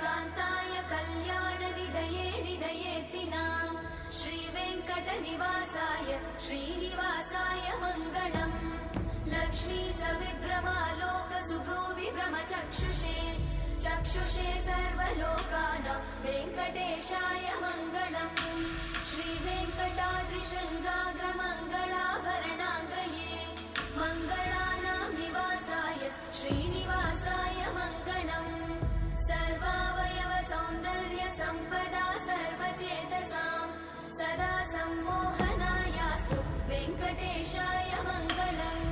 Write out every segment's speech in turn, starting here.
कान्ताय कल्याणनिधये निधयेत्तिनाम् श्रीवेङ्कटनिवासाय श्रीनिवासाय मङ्गलम् लक्ष्मी सविभ्रमालोकसुभ्रूविभ्रमचक्षुषे चक्षुषे सर्वलोकानां वेङ्कटेशाय मङ्गलम् श्रीवेङ्कटाद्रिशृङ्गाग्रमङ्गलाभरणाङ्गये मङ्गलानां निवासाय श्रीनिवासाय मङ्गलम् सर्वावयव सौन्दर्य सम्पदा सर्वचेतसां सदा सम्मोहनायास्तु वेङ्कटेशाय मङ्गलम्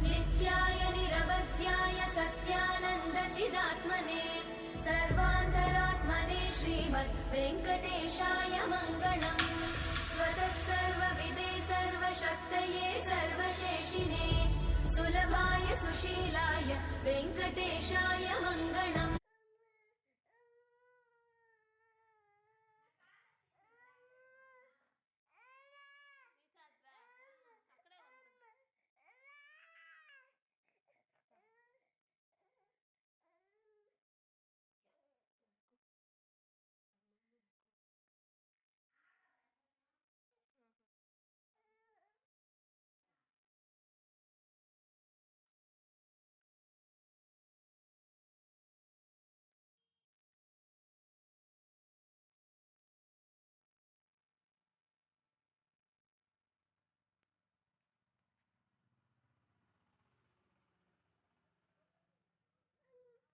नित्याय निरवध्याय सत्यानन्दचिदात्मने सर्वान्तरात्मने श्रीमद् वेङ्कटेशाय मङ्गलम् स्वतः सर्वविदे सर्वशक्तये सर्वशेषिने सुलभाय सुशीलाय वेङ्कटेशाय मङ्गलम्